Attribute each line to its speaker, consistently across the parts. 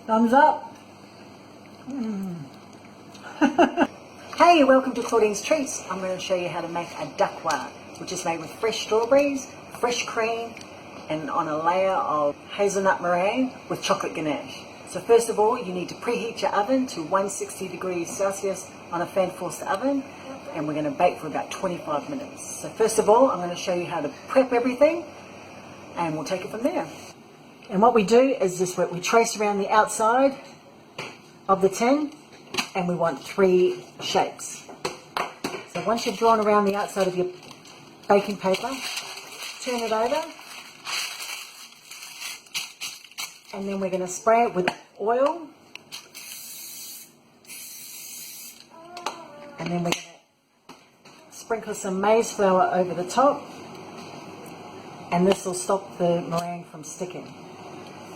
Speaker 1: Thumbs up. Hey, welcome to Claudine's Treats. I'm going to show you how to make a Dacquoise, which is made with fresh strawberries, fresh cream, and on a layer of hazelnut meringue with chocolate ganache. So first of all, you need to preheat your oven to 160 degrees Celsius on a fan forced oven, and we're going to bake for about 25 minutes. So first of all, I'm going to show you how to prep everything, and we'll take it from there. And what we do is this: we trace around the outside of the tin, and we want 3 shapes. So once you've drawn around the outside of your baking paper, turn it over, and then we're going to spray it with oil, and then we're going to sprinkle some maize flour over the top, and this will stop the meringue from sticking.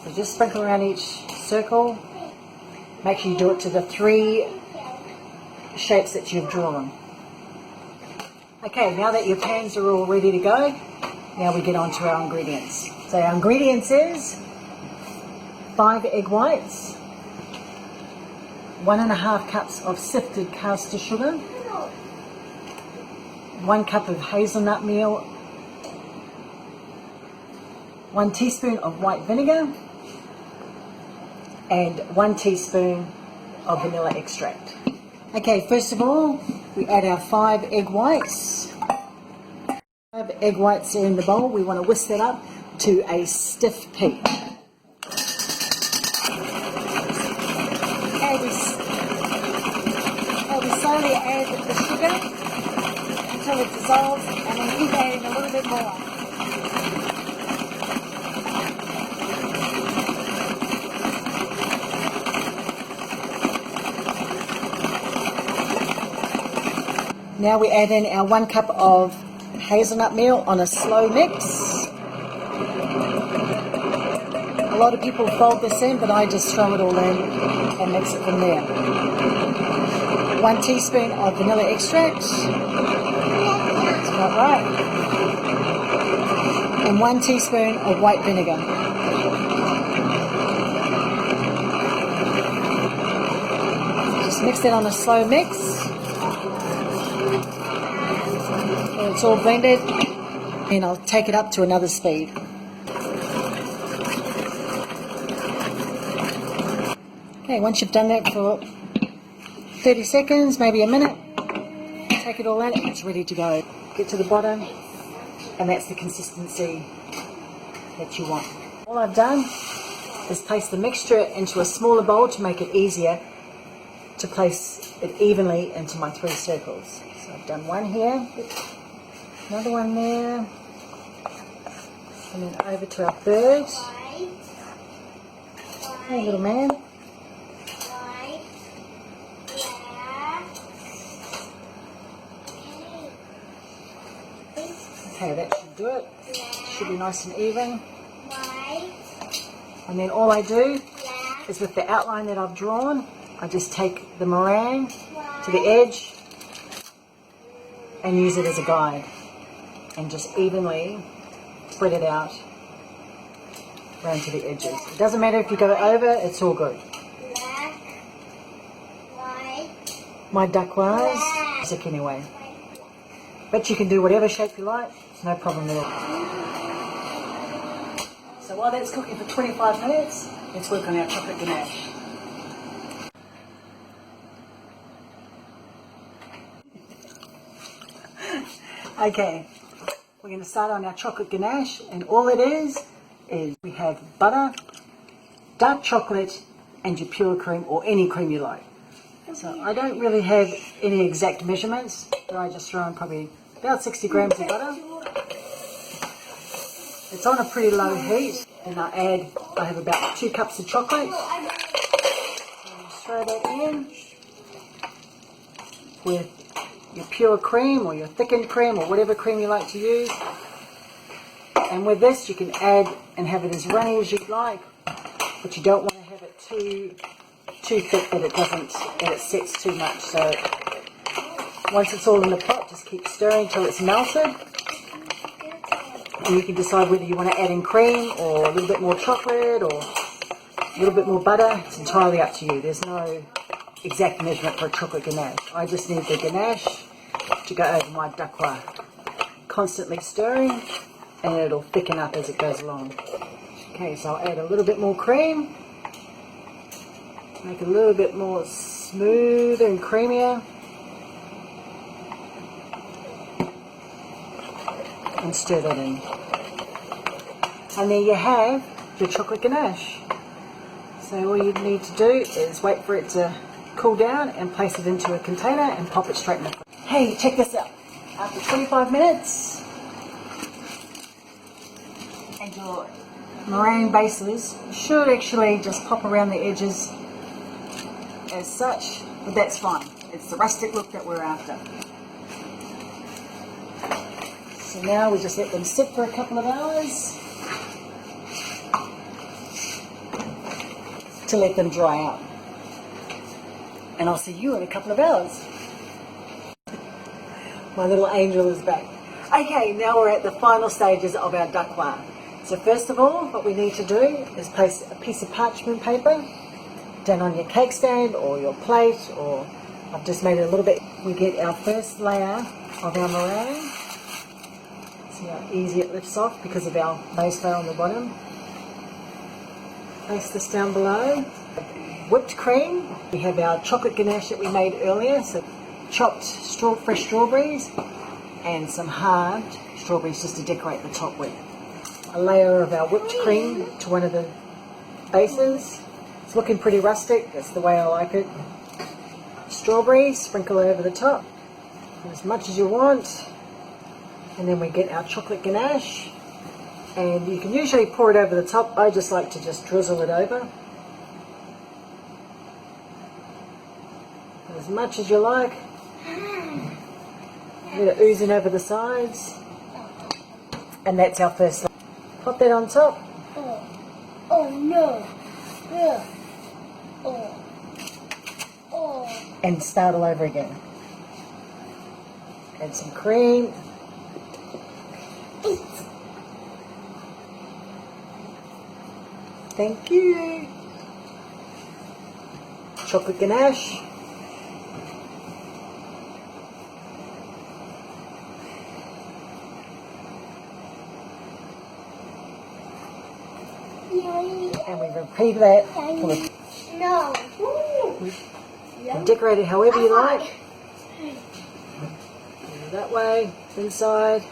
Speaker 1: So just sprinkle around each circle. Make sure you do it to the 3 shapes that you've drawn. Okay, now that your pans are all ready to go, now we get on to our ingredients. So our ingredients is 5 egg whites, 1.5 cups of sifted caster sugar, 1 cup of hazelnut meal, 1 teaspoon of white vinegar, and 1 teaspoon of vanilla extract. Okay, first of all, we add our 5 egg whites. 5 egg whites are in the bowl. We want to whisk that up to a stiff peak. And we slowly add the sugar until it dissolves, and then keep adding a little bit more. Now we add in our 1 cup of hazelnut meal on a slow mix. A lot of people fold this in, but I just throw it all in and mix it from there. 1 teaspoon of vanilla extract. That's about right. And 1 teaspoon of white vinegar. Just mix that on a slow mix. It's all blended, and I'll take it up to another speed. Okay, once you've done that for 30 seconds, maybe a minute, take it all out and it's ready to go. Get to the bottom, and that's the consistency that you want. All I've done is place the mixture into a smaller bowl to make it easier to place it evenly into my 3 circles. So I've done 1 here. Another one there, and then over to our 3rd. Hey, little man. Okay, that should do it. Should be nice and even. And then all I do is, with the outline that I've drawn, I just take the meringue to the edge and use it as a guide, and just evenly spread it out around to the edges. It doesn't matter if you go over, it's all good. My Dacquoise is sick anyway. But you can do whatever shape you like, it's no problem at all. So while that's cooking for 25 minutes, let's work on our chocolate ganache. Okay. We're going to start on our chocolate ganache, and all it is we have butter, dark chocolate, and your pure cream, or any cream you like. So I don't really have any exact measurements, but I just throw in probably about 60 grams of butter. It's on a pretty low heat, and I have about 2 cups of chocolate. So just throw that in with your pure cream or your thickened cream or whatever cream you like to use. And with this you can add and have it as runny as you'd like, but you don't want to have it too thick that it sets too much. So once it's all in the pot, just keep stirring till it's melted. And you can decide whether you want to add in cream or a little bit more chocolate or little bit more butter. It's entirely up to you. There's no exact measurement for a chocolate ganache. I just need the ganache to go over my Dacquoise. Constantly stirring, and it'll thicken up as it goes along. Okay, so I'll add a little bit more cream. Make it a little bit more smooth and creamier. And stir that in. And there you have your chocolate ganache. So all you need to do is wait for it to cool down and place it into a container and pop it straight in the fridge. Hey, check this out. After 25 minutes, and your meringue bases should actually just pop around the edges as such, but that's fine. It's the rustic look that we're after. So now we just let them sit for a couple of hours to let them dry out. And I'll see you in a couple of hours. My little angel is back. Okay, now we're at the final stages of our Dacquoise. So first of all, what we need to do is place a piece of parchment paper down on your cake stand or your plate, or I've just made it a little bit. We get our first layer of our meringue. See how easy it lifts off because of our base layer on the bottom. Place this down below. Whipped cream. We have our chocolate ganache that we made earlier, so chopped fresh strawberries and some halved strawberries just to decorate the top with. A layer of our whipped cream to one of the bases. It's looking pretty rustic, that's the way I like it. Strawberries, sprinkle it over the top, as much as you want. And then we get our chocolate ganache. And you can usually pour it over the top. I just like to just drizzle it over. As much as you like. Let it oozing over the sides. And that's our first layer. Pop that on top.
Speaker 2: Oh no. Oh.
Speaker 1: And start all over again. Add some cream. Thank you. Chocolate ganache. And we repeat that for the
Speaker 2: No.
Speaker 1: and decorate it however you like. That way, inside.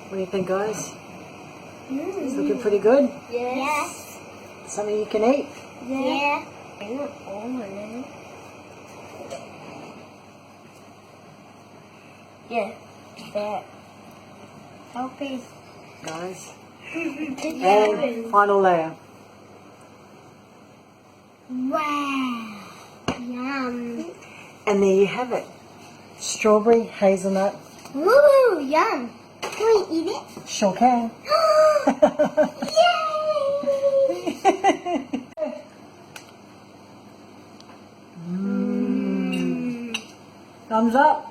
Speaker 1: What do you think, guys? It's looking pretty good.
Speaker 2: Yes.
Speaker 1: Something you can eat.
Speaker 2: Yeah. Yeah. That. Okay.
Speaker 1: Guys. And final layer.
Speaker 2: Wow. Yum.
Speaker 1: And there you have it. Strawberry hazelnut.
Speaker 2: Woo! Yum. Can we eat it?
Speaker 1: Sure can.
Speaker 2: Yay!
Speaker 1: Thumbs up.